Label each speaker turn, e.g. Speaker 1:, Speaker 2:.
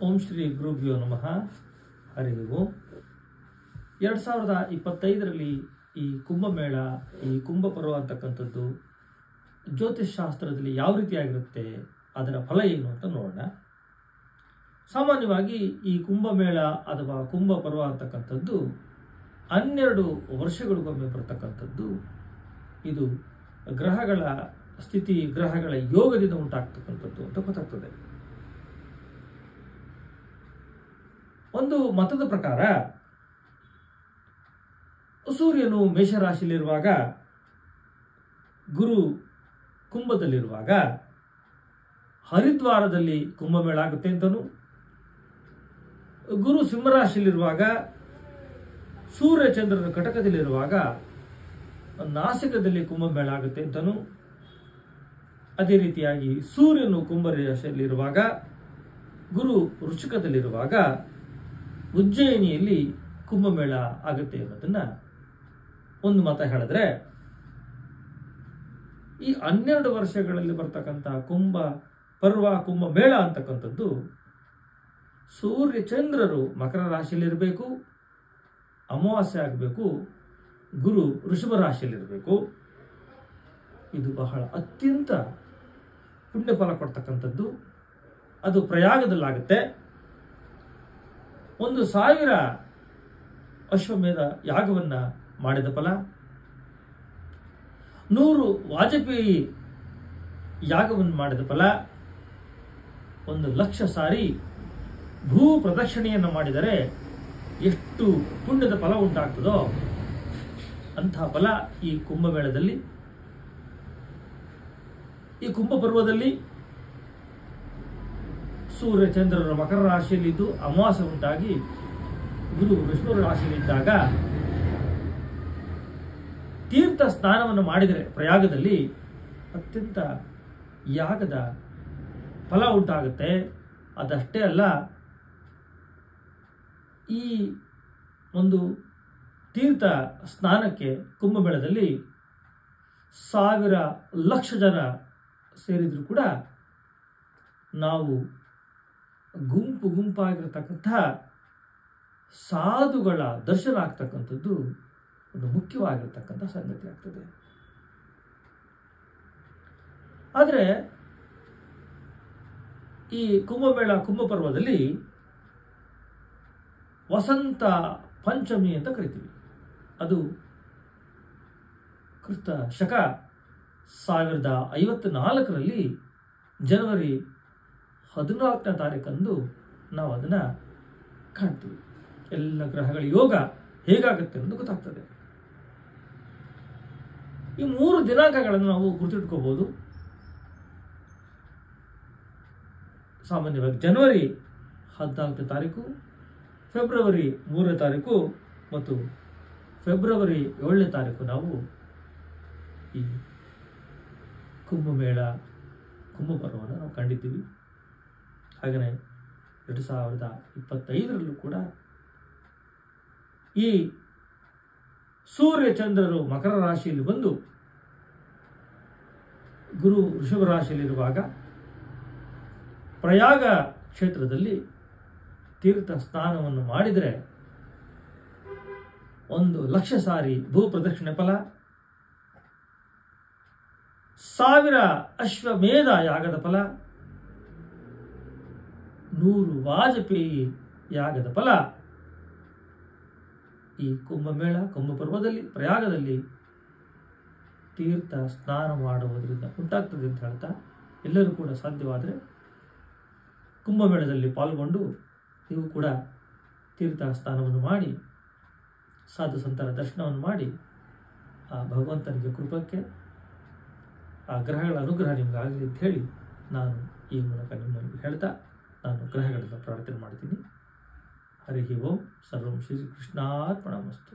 Speaker 1: ಓಂ ಶ್ರೀ ಗುರುಭ್ಯೋ ನಮಃ. ಹರಿ ಓಂ. 2025ರಲ್ಲಿ ಈ ಕುಂಭಮೇಳ, ಈ ಕುಂಭ ಪರ್ವ ಅಂತಕ್ಕಂಥದ್ದು ಜ್ಯೋತಿಷ್ ಶಾಸ್ತ್ರದಲ್ಲಿ ಯಾವ ರೀತಿಯಾಗಿರುತ್ತೆ, ಅದರ ಫಲ ಏನು ಅಂತ ನೋಡೋಣ. ಸಾಮಾನ್ಯವಾಗಿ ಈ ಕುಂಭಮೇಳ ಅಥವಾ ಕುಂಭ ಪರ್ವ ಅಂತಕ್ಕಂಥದ್ದು 12 ವರ್ಷಗಳಿಗೊಮ್ಮೆ ಬರ್ತಕ್ಕಂಥದ್ದು. ಇದು ಗ್ರಹಗಳ ಸ್ಥಿತಿ, ಗ್ರಹಗಳ ಯೋಗದಿಂದ ಉಂಟಾಗ್ತಕ್ಕಂಥದ್ದು ಅಂತ ಗೊತ್ತಾಗ್ತದೆ. ಒಂದು ಮತದ ಪ್ರಕಾರ ಸೂರ್ಯನು ಮೇಷರಾಶಿಯಲ್ಲಿರುವಾಗ, ಗುರು ಕುಂಭದಲ್ಲಿರುವಾಗ ಹರಿದ್ವಾರದಲ್ಲಿ ಕುಂಭಮೇಳ ಆಗುತ್ತೆ ಅಂತನೂ, ಗುರು ಸಿಂಹರಾಶಿಯಲ್ಲಿರುವಾಗ ಸೂರ್ಯ ಚಂದ್ರನ ಕಟಕದಲ್ಲಿರುವಾಗ ನಾಸಿಕದಲ್ಲಿ ಕುಂಭಮೇಳ ಆಗುತ್ತೆ ಅಂತನೂ, ಅದೇ ರೀತಿಯಾಗಿ ಸೂರ್ಯನು ಕುಂಭರಾಶಿಯಲ್ಲಿರುವಾಗ ಗುರು ವೃಶ್ಚಿಕದಲ್ಲಿರುವಾಗ ಉಜ್ಜಯಿನಿಯಲ್ಲಿ ಕುಂಭಮೇಳ ಆಗುತ್ತೆ ಅನ್ನೋದನ್ನ ಒಂದು ಮತ ಹೇಳಿದ್ರೆ, ಈ 12 ವರ್ಷಗಳಲ್ಲಿ ಬರ್ತಕ್ಕಂಥ ಕುಂಭ ಪರ್ವ, ಕುಂಭಮೇಳ ಅಂತಕ್ಕಂಥದ್ದು ಸೂರ್ಯ ಚಂದ್ರರು ಮಕರ ರಾಶಿಯಲ್ಲಿರಬೇಕು, ಅಮಾವಾಸ್ಯೆ ಆಗಬೇಕು, ಗುರು ವೃಷಭ ರಾಶಿಯಲ್ಲಿರಬೇಕು. ಇದು ಬಹಳ ಅತ್ಯಂತ ಪುಣ್ಯ ಫಲ ಕೊಡ್ತಕ್ಕಂಥದ್ದು. ಅದು ಪ್ರಯಾಗದಲ್ಲಾಗುತ್ತೆ. 1000 ಅಶ್ವಮೇಧ ಯಾಗವನ್ನ ಮಾಡಿದ ಫಲ, 100 ವಾಜಪೇಯಿ ಯಾಗವನ್ನು ಮಾಡಿದ ಫಲ, 1,00,000 ಸಾರಿ ಭೂ ಪ್ರದಕ್ಷಿಣೆಯನ್ನು ಮಾಡಿದರೆ ಎಷ್ಟು ಪುಣ್ಯದ ಫಲ ಉಂಟಾಗ್ತದೋ ಅಂತಹ ಫಲ ಈ ಕುಂಭಮೇಳದಲ್ಲಿ, ಈ ಕುಂಭ ಪರ್ವದಲ್ಲಿ ಸೂರ್ಯ ಚಂದ್ರರು ಮಕರ ರಾಶಿಯಲ್ಲಿದ್ದು ಅಮಾವಾಸ್ಯೆ ಉಂಟಾಗಿ ಗುರು ವೃಷಭ ರಾಶಿಯಲ್ಲಿದ್ದಾಗ ತೀರ್ಥ ಸ್ನಾನವನ್ನು ಮಾಡಿದರೆ ಪ್ರಯಾಗದಲ್ಲಿ ಅತ್ಯಂತ ಯಾಗದ ಫಲ ಉಂಟಾಗುತ್ತೆ. ಅದಷ್ಟೇ ಅಲ್ಲ, ಈ ಒಂದು ತೀರ್ಥ ಸ್ನಾನಕ್ಕೆ ಕುಂಭಮೇಳದಲ್ಲಿ 1,000,00,000 ಜನ ಸೇರಿದ್ರು ಕೂಡ ನಾವು ಗುಂಪು ಗುಂಪಾಗಿರತಕ್ಕಂಥ ಸಾಧುಗಳ ದರ್ಶನ ಆಗ್ತಕ್ಕಂಥದ್ದು ಒಂದು ಮುಖ್ಯವಾಗಿರ್ತಕ್ಕಂಥ ಸಂಗತಿ ಆಗ್ತದೆ. ಆದರೆ ಈ ಕುಂಭಮೇಳ, ಕುಂಭ ಪರ್ವದಲ್ಲಿ ವಸಂತ ಪಂಚಮಿ ಅಂತ ಕರಿತೀವಿ. ಅದು ಕ್ರಿಸ್ತ ಶಕ 1054ರಲ್ಲಿ ಜನವರಿ 14ನೇ ತಾರೀಕಂದು ನಾವು ಅದನ್ನು ಕಾಣ್ತೀವಿ. ಎಲ್ಲ ಗ್ರಹಗಳ ಯೋಗ ಹೇಗಾಗುತ್ತೆ ಅಂತ ಗೊತ್ತಾಗ್ತದೆ. ಈ 3 ದಿನಾಂಕಗಳನ್ನು ನಾವು ಗುರುತಿಟ್ಕೋಬಹುದು. ಸಾಮಾನ್ಯವಾಗಿ ಜನವರಿ 14ನೇ ತಾರೀಕು, ಫೆಬ್ರವರಿ 3ನೇ ತಾರೀಕು ಮತ್ತು ಫೆಬ್ರವರಿ 7ನೇ ತಾರೀಕು ನಾವು ಈ ಕುಂಭಮೇಳ, ಕುಂಭ ಪರ್ವವನ್ನು ನಾವು ಕಂಡಿದ್ದೀವಿ. ಹಾಗೆಯೇ 2025ರಲ್ಲೂ ಕೂಡ ಈ ಸೂರ್ಯ ಚಂದ್ರರು ಮಕರ ರಾಶಿಯಲ್ಲಿ ಬಂದು ಗುರು ವೃಷಭ ರಾಶಿಯಲ್ಲಿರುವಾಗ ಪ್ರಯಾಗ ಕ್ಷೇತ್ರದಲ್ಲಿ ತೀರ್ಥ ಸ್ನಾನವನ್ನು ಮಾಡಿದರೆ 1,00,000 ಸಾರಿ ಭೂ ಪ್ರದಕ್ಷಿಣೆ ಫಲ, 1000 ಅಶ್ವಮೇಧ ಯಾಗದ ಫಲ, 100 ವಾಜಪೇಯಿ ಯಾಗದ ಫಲ ಈ ಕುಂಭಮೇಳ, ಕುಂಭ ಪರ್ವದಲ್ಲಿ, ಪ್ರಯಾಗದಲ್ಲಿ ತೀರ್ಥ ಸ್ನಾನ ಮಾಡುವುದರಿಂದ ಉಂಟಾಗ್ತದೆ ಅಂತ ಹೇಳ್ತಾ, ಎಲ್ಲರೂ ಕೂಡ ಸಾಧ್ಯವಾದರೆ ಕುಂಭಮೇಳದಲ್ಲಿ ಪಾಲ್ಗೊಂಡು ನೀವು ಕೂಡ ತೀರ್ಥ ಸ್ನಾನವನ್ನು ಮಾಡಿ, ಸಾಧು ಸಂತರ ದರ್ಶನವನ್ನು ಮಾಡಿ, ಆ ಭಗವಂತನಿಗೆ ಕೃಪಕ್ಕೆ, ಆ ಗ್ರಹಗಳ ಅನುಗ್ರಹ ನಿಮಗಾಗಲಿ ಅಂತ ಹೇಳಿ ನಾನು ಈ ಮೂಲಕ ನಿಮ್ಮನ್ನು ಹೇಳ್ತಾ ನಾನು ಗ್ರಹಗಳಿಂದ ಪ್ರಾರ್ಥನೆ ಮಾಡ್ತೀನಿ. ಹರಿ ಓಂ. ಸರ್ವಂ ಶ್ರೀ ಕೃಷ್ಣಾರ್ಪಣಮಸ್ತು.